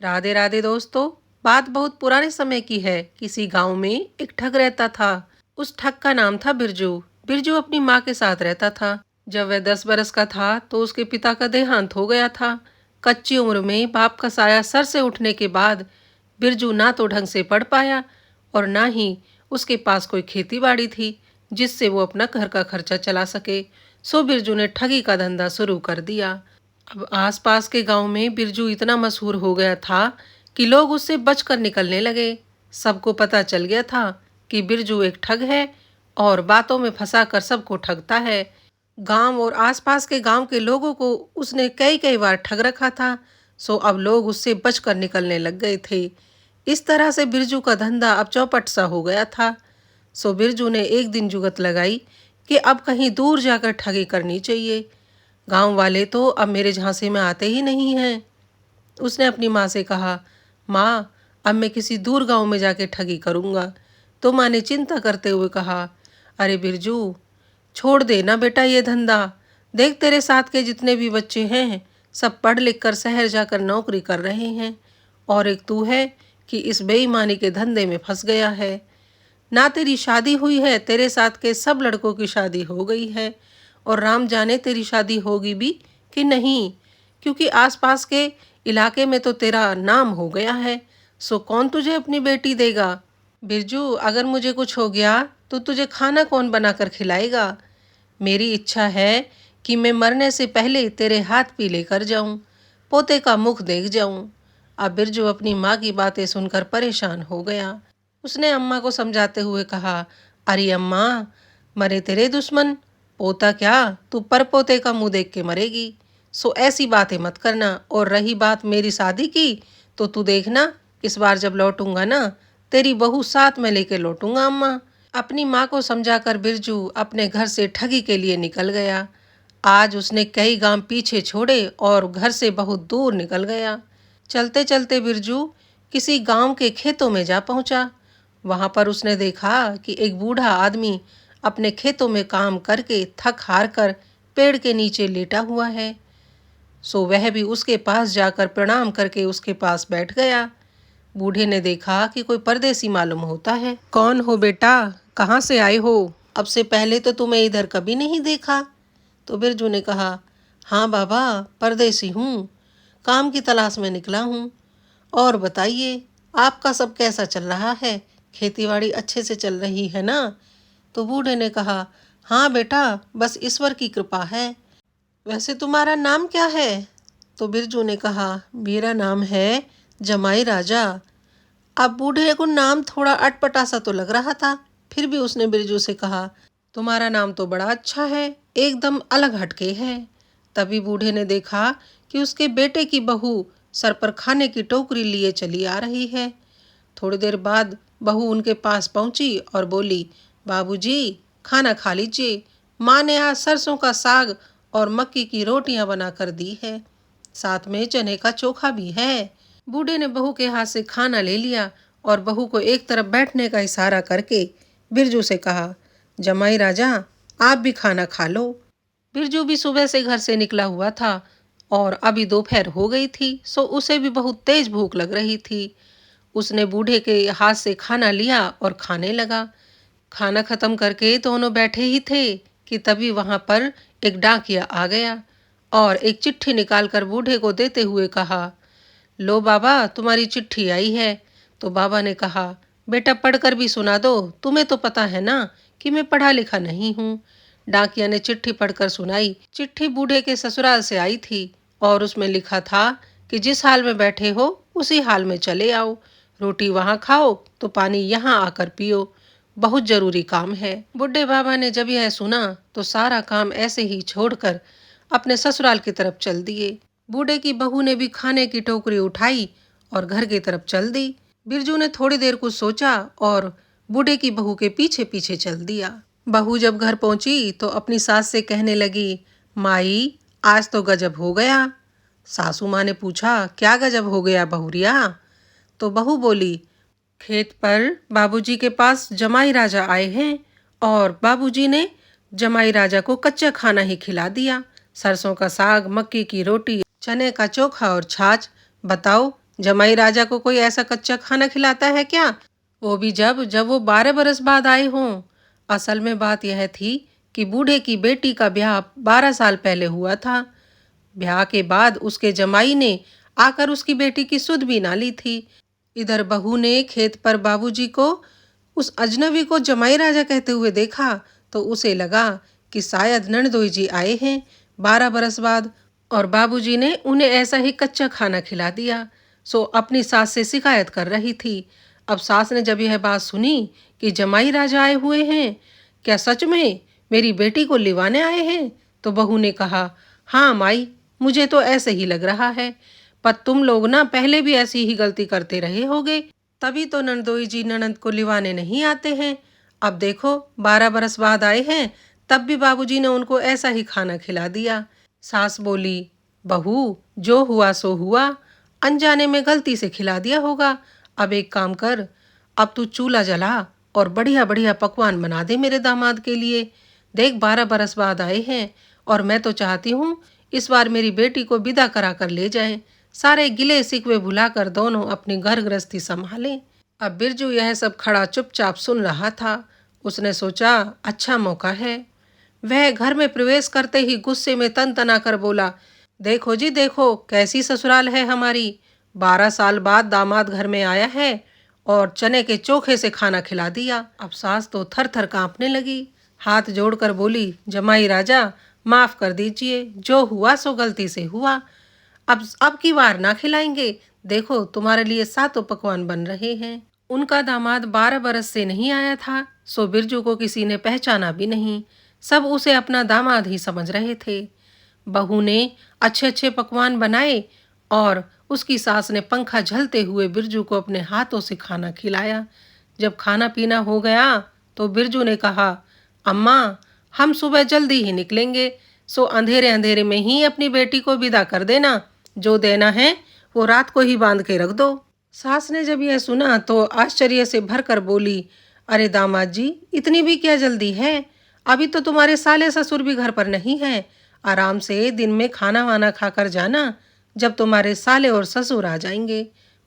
राधे राधे दोस्तों। बात बहुत पुराने समय की है। किसी गांव में एक ठग रहता था। उस ठग का नाम था बिरजू। बिरजू अपनी माँ के साथ रहता था। जब वह 10 बरस का था तो उसके पिता का देहांत हो गया था। कच्ची उम्र में बाप का साया सर से उठने के बाद बिरजू ना तो ढंग से पढ़ पाया और ना ही उसके पास कोई खेती बाड़ी थी जिससे वो अपना घर का खर्चा चला सके। सो बिरजू ने ठगी का धंधा शुरू कर दिया। अब आसपास के गांव में बिरजू इतना मशहूर हो गया था कि लोग उससे बचकर निकलने लगे। सबको पता चल गया था कि बिरजू एक ठग है और बातों में फंसाकर सबको ठगता है। गांव और आसपास के गांव के लोगों को उसने कई कई बार ठग रखा था। सो अब लोग उससे बचकर निकलने लग गए थे। इस तरह से बिरजू का धंधा अब चौपट सा हो गया था। सो बिरजू ने एक दिन जुगत लगाई कि अब कहीं दूर जाकर ठगी करनी चाहिए। गांव वाले तो अब मेरे झांसे में आते ही नहीं हैं। उसने अपनी माँ से कहा, माँ, अब मैं किसी दूर गांव में जाके ठगी करूँगा। तो माँ ने चिंता करते हुए कहा, अरे बिरजू, छोड़ दे ना बेटा ये धंधा। देख तेरे साथ के जितने भी बच्चे हैं सब पढ़ लिख कर शहर जाकर नौकरी कर रहे हैं और एक तू है कि इस बेईमानी के धंधे में फंस गया है। ना तेरी शादी हुई है, तेरे साथ के सब लड़कों की शादी हो गई है और राम जाने तेरी शादी होगी भी कि नहीं, क्योंकि आसपास के इलाके में तो तेरा नाम हो गया है। सो कौन तुझे अपनी बेटी देगा। बिरजू, अगर मुझे कुछ हो गया तो तुझे खाना कौन बनाकर खिलाएगा। मेरी इच्छा है कि मैं मरने से पहले तेरे हाथ पीले कर जाऊं, पोते का मुख देख जाऊं। अब बिरजू अपनी माँ की बातें सुनकर परेशान हो गया। उसने अम्मा को समझाते हुए कहा, अरे अम्मा, मरे तेरे दुश्मन, पोता क्या, तू परपोते का मुंह देख के मरेगी। सो ऐसी बातें मत करना। और रही बात मेरी शादी की, तो तू देखना, इस बार जब लौटूंगा ना, तेरी बहू साथ में लेके लौटूंगा अम्मा। अपनी माँ को समझाकर बिरजू अपने घर से ठगी के लिए निकल गया। आज उसने कई गांव पीछे छोड़े और घर से बहुत दूर निकल गया। चलते चलते बिरजू किसी गांव के खेतों में जा पहुंचा। वहां पर उसने देखा कि एक बूढ़ा आदमी अपने खेतों में काम करके थक हार कर पेड़ के नीचे लेटा हुआ है। सो वह भी उसके पास जाकर प्रणाम करके उसके पास बैठ गया। बूढ़े ने देखा कि कोई परदेसी मालूम होता है। कौन हो बेटा, कहाँ से आए हो? अब से पहले तो तुम्हें इधर कभी नहीं देखा। तो बिरजू ने कहा, हाँ बाबा, परदेसी हूँ, काम की तलाश में निकला हूँ। और बताइए, आपका सब कैसा चल रहा है? खेतीबाड़ी अच्छे से चल रही है ना? तो बूढ़े ने कहा, हाँ बेटा, बस ईश्वर की कृपा है। वैसे तुम्हारा नाम क्या है? तो बिरजू ने कहा, मेरा नाम है जमाई राजा। अब बूढ़े को नाम थोड़ा अटपटा सा तो लग रहा था, फिर भी उसने बिरजू से कहा, तुम्हारा नाम तो बड़ा अच्छा है, एकदम अलग हटके है। तभी बूढ़े ने देखा कि उसके बेटे की बहू सर पर खाने की टोकरी लिए चली आ रही है। थोड़ी देर बाद बहू उनके पास पहुंची और बोली, बाबूजी, खाना खा लीजिए, माँ ने आज सरसों का साग और मक्की की रोटियां बनाकर दी है, साथ में चने का चोखा भी है। बूढ़े ने बहू के हाथ से खाना ले लिया और बहू को एक तरफ बैठने का इशारा करके बिरजू से कहा, जमाई राजा, आप भी खाना खा लो। बिरजू भी सुबह से घर से निकला हुआ था और अभी दोपहर हो गई थी। सो उसे भी बहुत तेज भूख लग रही थी। उसने बूढ़े के हाथ से खाना लिया और खाने लगा। खाना खत्म करके दोनों बैठे ही थे कि तभी वहां पर एक डाकिया आ गया और एक चिट्ठी निकालकर बूढ़े को देते हुए कहा, लो बाबा, तुम्हारी चिट्ठी आई है। तो बाबा ने कहा, बेटा पढ़कर भी सुना दो, तुम्हें तो पता है ना कि मैं पढ़ा लिखा नहीं हूँ। डाकिया ने चिट्ठी पढ़कर सुनाई। चिट्ठी बूढ़े के ससुराल से आई थी और उसमें लिखा था कि जिस हाल में बैठे हो उसी हाल में चले आओ, रोटी वहां खाओ तो पानी यहाँ आकर पियो, बहुत जरूरी काम है। बुढ़े बाबा ने जब यह सुना तो सारा काम ऐसे ही छोड़कर अपने ससुराल की तरफ चल दिए। बूढ़े की बहू ने भी खाने की टोकरी उठाई और घर की तरफ चल दी। बिरजू ने थोड़ी देर कुछ सोचा और बूढ़े की बहू के पीछे पीछे चल दिया। बहू जब घर पहुंची तो अपनी सास से कहने लगी, माई, आज तो गजब हो गया। सासू माँ ने पूछा, क्या गजब हो गया बहुरिया? तो बहू बोली, खेत पर बाबूजी के पास जमाई राजा आए हैं और बाबूजी ने जमाई राजा को कच्चा खाना ही खिला दिया, सरसों का साग, मक्की की रोटी, चने का चोखा और छाछ। बताओ, जमाई राजा को कोई ऐसा कच्चा खाना खिलाता है क्या? वो भी जब जब वो 12 बरस बाद आए हों। असल में बात यह थी कि बूढ़े की बेटी का ब्याह 12 साल पहले हुआ था। ब्याह के बाद उसके जमाई ने आकर उसकी बेटी की सुध भी ना ली थी। इधर बहू ने खेत पर बाबूजी को उस अजनबी को जमाई राजा कहते हुए देखा तो उसे लगा कि शायद नंदोई जी आए हैं 12 बरस बाद और बाबूजी ने उन्हें ऐसा ही कच्चा खाना खिला दिया। सो अपनी सास से शिकायत कर रही थी। अब सास ने जब यह बात सुनी कि जमाई राजा आए हुए हैं, क्या सच में मेरी बेटी को लिवाने आए हैं, तो बहू ने कहा, हाँ माई, मुझे तो ऐसे ही लग रहा है, पर तुम लोग ना पहले भी ऐसी ही गलती करते रहे होगे, तभी तो नंदोई जी ननंद को लिवाने नहीं आते हैं। अब देखो 12 बरस बाद आए हैं, तब भी बाबूजी ने उनको ऐसा ही खाना खिला दिया। सास बोली, बहू, जो हुआ सो हुआ, अनजाने में गलती से खिला दिया होगा। अब एक काम कर, अब तू चूल्हा जला और बढ़िया बढ़िया पकवान बना दे मेरे दामाद के लिए। देख 12 बरस बाद आए हैं और मैं तो चाहती हूँ इस बार मेरी बेटी को विदा करा कर ले जाएं। सारे गिले शिकवे भुलाकर दोनों अपनी घर गृहस्थी संभालें। अब बिरजू यह सब खड़ा चुपचाप सुन रहा था। उसने सोचा, अच्छा मौका है। वह घर में प्रवेश करते ही गुस्से में तन तना कर बोला, देखो जी देखो, कैसी ससुराल है हमारी। 12 साल बाद दामाद घर में आया है और चने के चोखे से खाना खिला दिया। अब सास तो थर थर कांपने लगी, हाथ जोड़कर बोली, जमाई राजा, माफ कर दीजिए, जो हुआ सो गलती से हुआ। अब की बार ना खिलाएंगे। देखो तुम्हारे लिए 7 पकवान बन रहे हैं। उनका दामाद 12 बरस से नहीं आया था, सो बिरजू को किसी ने पहचाना भी नहीं। सब उसे अपना दामाद ही समझ रहे थे। बहू ने अच्छे अच्छे पकवान बनाए और उसकी सास ने पंखा झलते हुए बिरजू को अपने हाथों से खाना खिलाया। जब खाना पीना हो गया तो बिरजू ने कहा, अम्मा, हम सुबह जल्दी ही निकलेंगे, सो अंधेरे अंधेरे में ही अपनी बेटी को विदा कर देना। जो देना है वो रात को ही बांध के रख दो। सास ने जब यह सुना तो आश्चर्य से भरकर बोली, अरे दामाद जी, इतनी भी क्या जल्दी है? अभी तो तुम्हारे साले ससुर भी घर पर नहीं है। आराम से दिन में खाना वाना खाकर जाना, जब तुम्हारे साले और ससुर आ जाएंगे।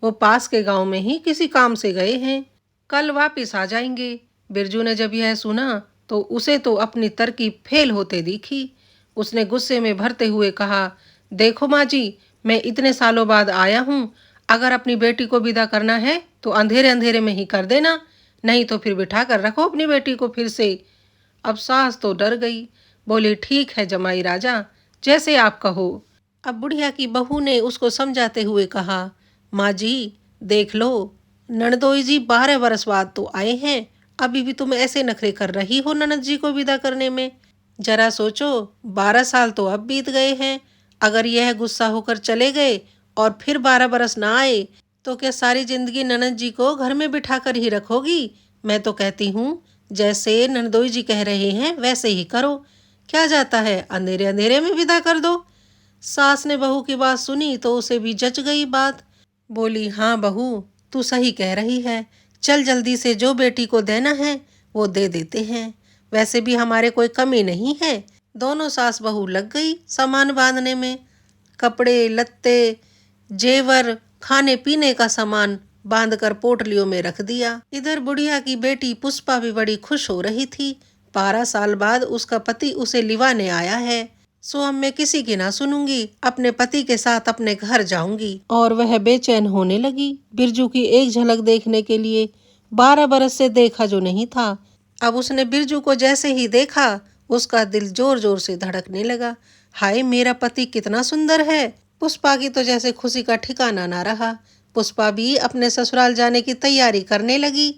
वो पास के गांव में ही किसी काम से गए हैं, कल वापिस आ जाएंगे। बिरजू ने जब यह सुना तो उसे तो अपनी तरकीब फेल होते दिखी। उसने गुस्से में भरते हुए कहा, देखो माँ जी, मैं इतने सालों बाद आया हूँ, अगर अपनी बेटी को विदा करना है तो अंधेरे अंधेरे में ही कर देना, नहीं तो फिर बिठा कर रखो अपनी बेटी को फिर से। अब सास तो डर गई, बोली, ठीक है जमाई राजा, जैसे आप कहो। अब बुढ़िया की बहू ने उसको समझाते हुए कहा, माँ जी, देख लो, ननदोई जी 12 बरस बाद तो आए हैं, अभी भी तुम ऐसे नखरे कर रही हो ननद जी को विदा करने में। जरा सोचो, 12 साल तो अब बीत गए हैं। अगर यह गुस्सा होकर चले गए और फिर 12 बरस ना आए तो क्या सारी जिंदगी ननद जी को घर में बिठा कर ही रखोगी? मैं तो कहती हूँ, जैसे नंदोई जी कह रहे हैं वैसे ही करो। क्या जाता है, अंधेरे अंधेरे में विदा कर दो। सास ने बहू की बात सुनी तो उसे भी जच गई बात। बोली, हाँ बहू, तू सही कह रही है, चल जल्दी से जो बेटी को देना है वो दे देते हैं। वैसे भी हमारे कोई कमी नहीं है। दोनों सास बहू लग गई सामान बांधने में। कपड़े लत्ते, जेवर, खाने पीने का सामान बांधकर पोटलियों में रख दिया। इधर बुढ़िया की बेटी पुष्पा भी बड़ी खुश हो रही थी। 12 साल बाद उसका पति उसे लिवाने आया है, सो अब मैं किसी की ना सुनूंगी, अपने पति के साथ अपने घर जाऊंगी। और वह बेचैन होने लगी बिरजू की एक झलक देखने के लिए। 12 बरस से देखा जो नहीं था, अब उसने बिरजू को जैसे ही देखा उसका दिल जोर जोर से धड़कने लगा। हाय, मेरा पति कितना सुंदर है। पुष्पा की तो जैसे खुशी का ठिकाना ना रहा। पुष्पा भी अपने ससुराल जाने की तैयारी करने लगी।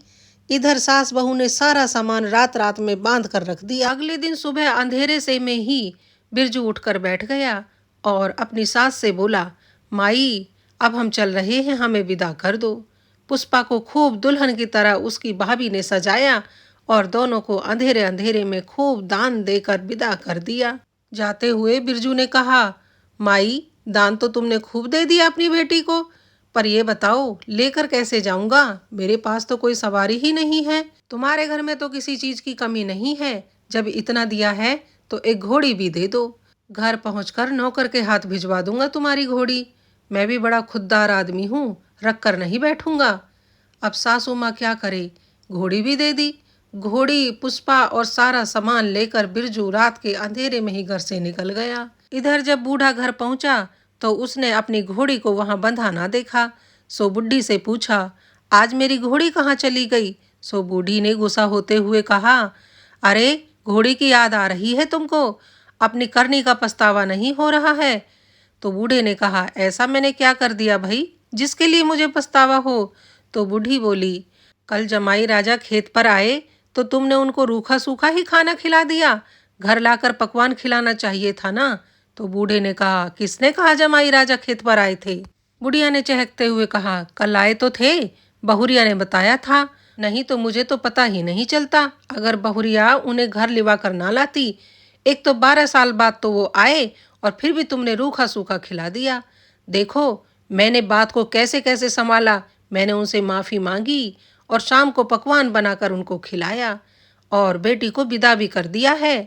इधर सास बहू ने सारा सामान रात रात में बांध कर रख दिया। अगले दिन सुबह अंधेरे से में ही बिरजू उठकर बैठ गया और अपनी सास से बोला, माई, अब हम चल रहे हैं, हमें विदा कर दो। पुष्पा को खूब दुल्हन की तरह उसकी भाभी ने सजाया और दोनों को अंधेरे अंधेरे में खूब दान देकर विदा कर दिया। जाते हुए बिरजू ने कहा, माई, दान तो तुमने खूब दे दिया अपनी बेटी को, पर ये बताओ लेकर कैसे जाऊंगा? मेरे पास तो कोई सवारी ही नहीं है। तुम्हारे घर में तो किसी चीज की कमी नहीं है, जब इतना दिया है तो एक घोड़ी भी दे दो। घर पहुंचकर नौकर के हाथ भिजवा दूंगा तुम्हारी घोड़ी। मैं भी बड़ा खुददार आदमी हूँ, रख कर नहीं बैठूंगा। अब सासू माँ क्या करे, घोड़ी भी दे दी। घोड़ी, पुष्पा और सारा सामान लेकर बिरजू रात के अंधेरे में ही घर से निकल गया। इधर जब बूढ़ा घर पहुंचा तो उसने अपनी घोड़ी को वहां बंधा ना देखा। सो बुढ़ी से पूछा, आज मेरी घोड़ी कहाँ चली गई? सो बूढ़ी ने गुस्सा होते हुए कहा, अरे घोड़ी की याद आ रही है तुमको? अपनी करनी का पछतावा नहीं हो रहा है? तो बूढ़े ने कहा, ऐसा मैंने क्या कर दिया भाई जिसके लिए मुझे पछतावा हो? तो बूढ़ी बोली, कल जमाई राजा खेत पर आए तो तुमने उनको रूखा सूखा ही खाना खिला दिया, घर लाकर पकवान खिलाना चाहिए था ना। तो बूढ़े ने कहा, किसने कहा जमाई राजा खेत पर आए थे? बुढ़िया ने चहकते हुए कहा, कल आए तो थे, बहुरिया ने बताया था। नहीं तो मुझे तो पता ही नहीं चलता अगर बहुरिया उन्हें घर लिवा कर ना लाती। एक तो 12 साल बाद तो वो आए और फिर भी तुमने रूखा सूखा खिला दिया। देखो मैंने बात को कैसे कैसे संभाला। मैंने उनसे माफी मांगी और शाम को पकवान बनाकर उनको खिलाया और बेटी को विदा भी कर दिया है।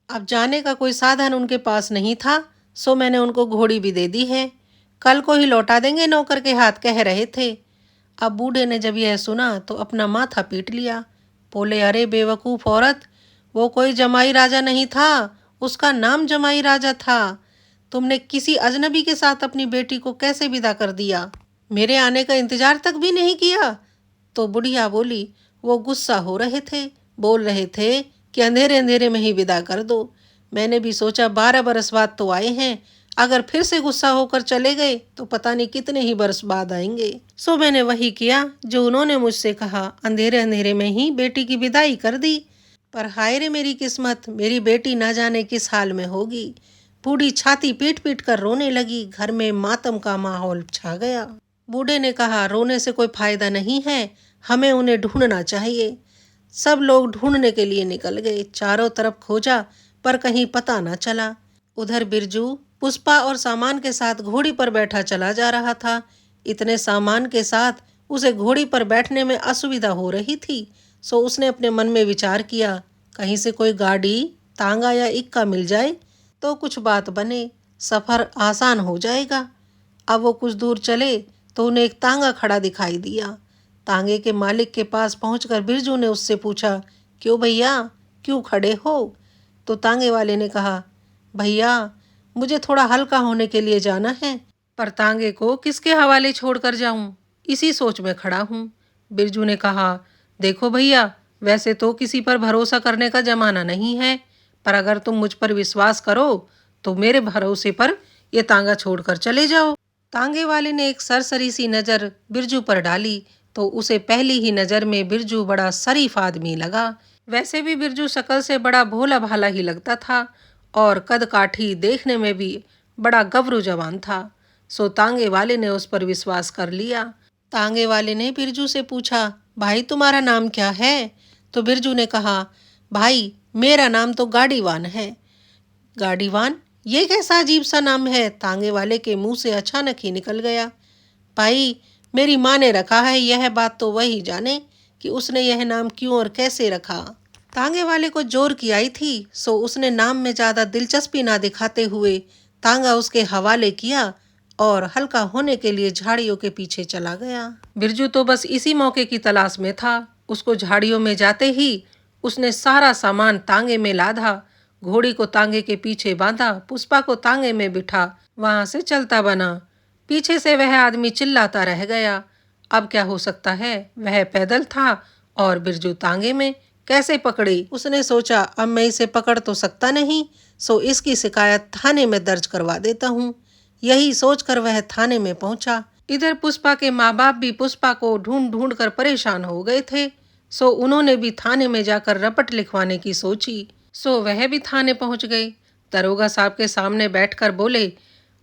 अब जाने का कोई साधन उनके पास नहीं था, सो मैंने उनको घोड़ी भी दे दी है। कल को ही लौटा देंगे नौकर के हाथ, कह रहे थे। अब बूढ़े ने जब यह सुना तो अपना माथा पीट लिया। बोले, अरे बेवकूफ़ औरत, वो कोई जमाई राजा नहीं था, उसका नाम जमाई राजा था। तुमने किसी अजनबी के साथ अपनी बेटी को कैसे विदा कर दिया? मेरे आने का इंतजार तक भी नहीं किया। तो बुढ़िया बोली, वो गुस्सा हो रहे थे, बोल रहे थे कि अंधेरे अंधेरे में ही विदा कर दो। मैंने भी सोचा 12 बरस बाद तो आए हैं, अगर फिर से गुस्सा होकर चले गए तो पता नहीं कितने ही बरस बाद आएंगे। सो मैंने वही किया जो उन्होंने मुझसे कहा, अंधेरे अंधेरे में ही बेटी की विदाई कर दी। पर हाय रे मेरी किस्मत, मेरी बेटी ना जाने किस हाल में होगी। बूढ़ी छाती पीट पीट कर रोने लगी। घर में मातम का माहौल छा गया। बूढ़े ने कहा, रोने से कोई फायदा नहीं है, हमें उन्हें ढूंढना चाहिए। सब लोग ढूंढने के लिए निकल गए। चारों तरफ खोजा पर कहीं पता न चला। उधर बिरजू पुष्पा और सामान के साथ घोड़ी पर बैठा चला जा रहा था। इतने सामान के साथ उसे घोड़ी पर बैठने में असुविधा हो रही थी। सो उसने अपने मन में विचार किया, कहीं से कोई गाड़ी, तांगा या इक्का मिल जाए तो कुछ बात बने, सफ़र आसान हो जाएगा। अब वो कुछ दूर चले तो उन्हें एक तांगा खड़ा दिखाई दिया। तांगे के मालिक के पास पहुंचकर बिरजू ने उससे पूछा, क्यों भैया, क्यों खड़े हो? तो तांगे वाले ने कहा, भैया मुझे थोड़ा हल्का होने के लिए जाना है, पर तांगे को किसके हवाले छोड़कर जाऊं, इसी सोच में खड़ा हूं। बिरजू ने कहा, देखो भैया, वैसे तो किसी पर भरोसा करने का जमाना नहीं है, पर अगर तुम मुझ पर विश्वास करो तो मेरे भरोसे पर यह तांगा छोड़कर चले जाओ। तांगे वाले ने एक सरसरी सी नज़र बिरजू पर डाली तो उसे पहली ही नज़र में बिरजू बड़ा शरीफ आदमी लगा। वैसे भी बिरजू शकल से बड़ा भोला भाला ही लगता था और कद काठी देखने में भी बड़ा गबरू जवान था। सो तांगे वाले ने उस पर विश्वास कर लिया। तांगे वाले ने बिरजू से पूछा, भाई तुम्हारा नाम क्या है? तो बिरजू ने कहा, भाई मेरा नाम तो गाड़ीवान है। गाड़ीवान, ये कैसा अजीब सा नाम है? तांगे वाले के मुंह से अचानक ही निकल गया। भाई मेरी माँ ने रखा है, यह बात तो वही जाने कि उसने यह नाम क्यों और कैसे रखा। तांगे वाले को जोर की आई थी, सो उसने नाम में ज़्यादा दिलचस्पी ना दिखाते हुए तांगा उसके हवाले किया और हल्का होने के लिए झाड़ियों के पीछे चला गया। बिरजू तो बस इसी मौके की तलाश में था। उसको झाड़ियों में जाते ही उसने सारा सामान तांगे में लादा, घोड़ी को तांगे के पीछे बांधा, पुष्पा को तांगे में बिठा वहां से चलता बना। पीछे से वह आदमी चिल्लाता रह गया। अब क्या हो सकता है, वह पैदल था और बिरजू तांगे में, कैसे पकड़ी? उसने सोचा, अब मैं इसे पकड़ तो सकता नहीं, सो इसकी शिकायत थाने में दर्ज करवा देता हूँ। यही सोचकर वह थाने में पहुंचा। इधर पुष्पा के माँ बाप भी पुष्पा को ढूंढ ढूंढ कर परेशान हो गए थे। सो उन्होंने भी थाने में जाकर रपट लिखवाने की सोची। सो वह भी थाने पहुंच गए। दरोगा साहब के सामने बैठकर बोले,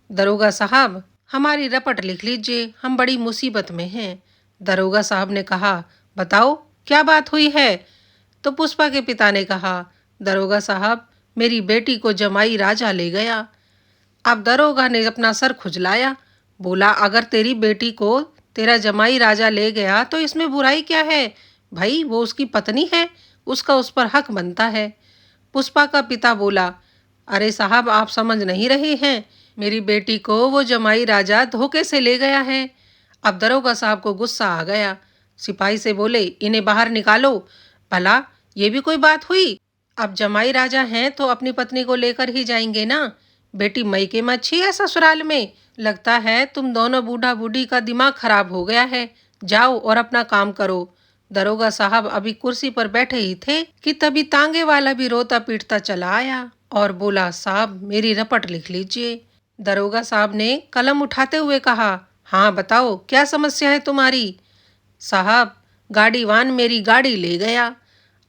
दरोगा साहब हमारी रपट लिख लीजिए, हम बड़ी मुसीबत में हैं। दरोगा साहब ने कहा, बताओ क्या बात हुई है? तो पुष्पा के पिता ने कहा, दरोगा साहब मेरी बेटी को जमाई राजा ले गया। अब दरोगा ने अपना सर खुजलाया, बोला, अगर तेरी बेटी को तेरा जमाई राजा ले गया तो इसमें बुराई क्या है? भाई वो उसकी पत्नी है, उसका उस पर हक बनता है। पुष्पा का पिता बोला, अरे साहब आप समझ नहीं रहे हैं, मेरी बेटी को वो जमाई राजा धोखे से ले गया है। अब दरोगा साहब को गुस्सा आ गया। सिपाही से बोले, इन्हें बाहर निकालो। भला ये भी कोई बात हुई? अब जमाई राजा हैं तो अपनी पत्नी को लेकर ही जाएंगे ना। बेटी मईके में अच्छी है ससुराल में। लगता है तुम दोनों बूढ़ा बूढ़ी का दिमाग खराब हो गया है। जाओ और अपना काम करो। दरोगा साहब अभी कुर्सी पर बैठे ही थे कि तभी तांगे वाला भी रोता पीटता चला आया और बोला, साहब मेरी रपट लिख लीजिए। दरोगा साहब ने कलम उठाते हुए कहा, हाँ बताओ क्या समस्या है तुम्हारी? साहब गाड़ीवान मेरी गाड़ी ले गया।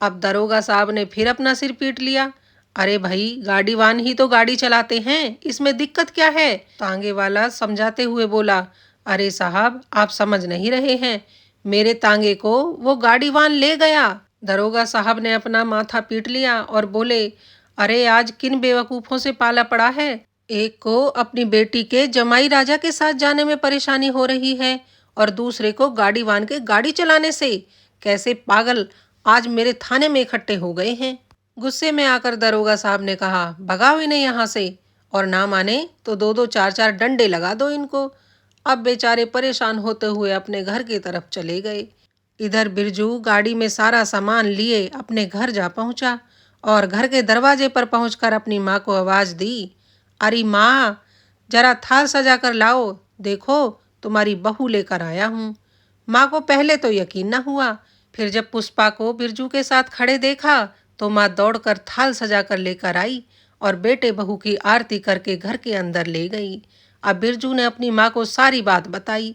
अब दरोगा साहब ने फिर अपना सिर पीट लिया। अरे भाई, गाड़ीवान ही तो गाड़ी चलाते हैं, इसमें दिक्कत क्या है? तांगे वाला समझाते हुए बोला, अरे साहब आप समझ नहीं रहे हैं, मेरे तांगे को वो गाड़ीवान ले गया। दरोगा साहब ने अपना माथा पीट लिया और बोले, अरे आज किन बेवकूफों से पाला पड़ा है। एक को अपनी बेटी के जमाई राजा के साथ जाने में परेशानी हो रही है और दूसरे को गाड़ीवान के गाड़ी चलाने से। कैसे पागल आज मेरे थाने में इकट्ठे हो गए हैं। गुस्से में आकर दरोगा साहब ने कहा, भगाओ इन्हें यहाँ से, और ना माने तो दो दो चार चार डंडे लगा दो इनको। अब बेचारे परेशान होते हुए अपने घर की तरफ चले गए। इधर बिरजू गाड़ी में सारा सामान लिए अपने घर जा पहुंचा और घर के दरवाजे पर पहुंचकर अपनी माँ को आवाज दी, अरे माँ, जरा थाल सजा कर लाओ, देखो तुम्हारी बहू लेकर आया हूँ। माँ को पहले तो यकीन न हुआ, फिर जब पुष्पा को बिरजू के साथ खड़े देखा तो माँ दौड़कर थाल सजा कर लेकर आई और बेटे बहू की आरती करके घर के अंदर ले गई। अब बिरजू ने अपनी माँ को सारी बात बताई।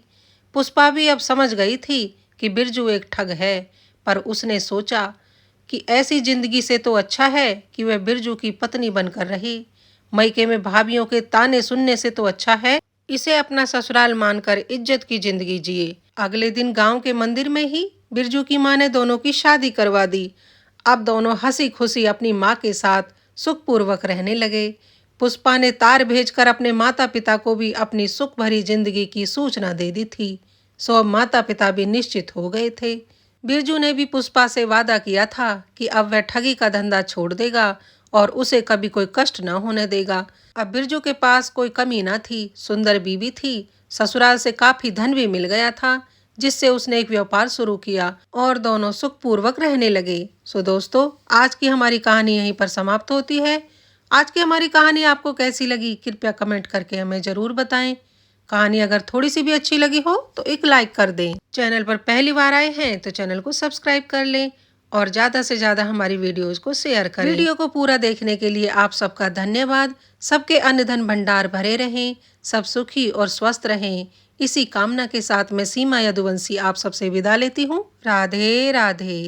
पुष्पा भी अब समझ गई थी कि बिरजू एक ठग है, पर उसने सोचा कि ऐसी जिंदगी से तो अच्छा है कि वह बिरजू की पत्नी बनकर रहे। मईके में भाभियों के ताने सुनने से तो अच्छा है इसे अपना ससुराल मानकर इज्जत की जिंदगी जिए। अगले दिन गांव के मंदिर में ही बिरजू की माँ ने दोनों की शादी करवा दी। अब दोनों हंसी खुशी अपनी माँ के साथ सुखपूर्वक रहने लगे। पुष्पा ने तार भेजकर अपने माता पिता को भी अपनी सुख भरी जिंदगी की सूचना दे दी थी। सो माता पिता भी निश्चित हो गए थे। बिरजू ने भी पुष्पा से वादा किया था कि अब वह ठगी का धंधा छोड़ देगा और उसे कभी कोई कष्ट न होने देगा। अब बिरजू के पास कोई कमी न थी, सुंदर बीवी थी, ससुराल से काफी धन भी मिल गया था, जिससे उसने एक व्यापार शुरू किया और दोनों सुखपूर्वक रहने लगे। सो दोस्तों, आज की हमारी कहानी यहीं पर समाप्त होती है। आज की हमारी कहानी आपको कैसी लगी कृपया कमेंट करके हमें जरूर बताएं। कहानी अगर थोड़ी सी भी अच्छी लगी हो तो एक लाइक कर दें। चैनल पर पहली बार आए हैं तो चैनल को सब्सक्राइब कर लें और ज़्यादा से ज़्यादा हमारी वीडियोस को शेयर करें। वीडियो को पूरा देखने के लिए आप सबका धन्यवाद। सबके अन्न धन भंडार भरे रहें, सब सुखी और स्वस्थ रहें। इसी कामना के साथ मैं सीमा यदुवंशी आप सबसे विदा लेती हूँ। राधे राधे।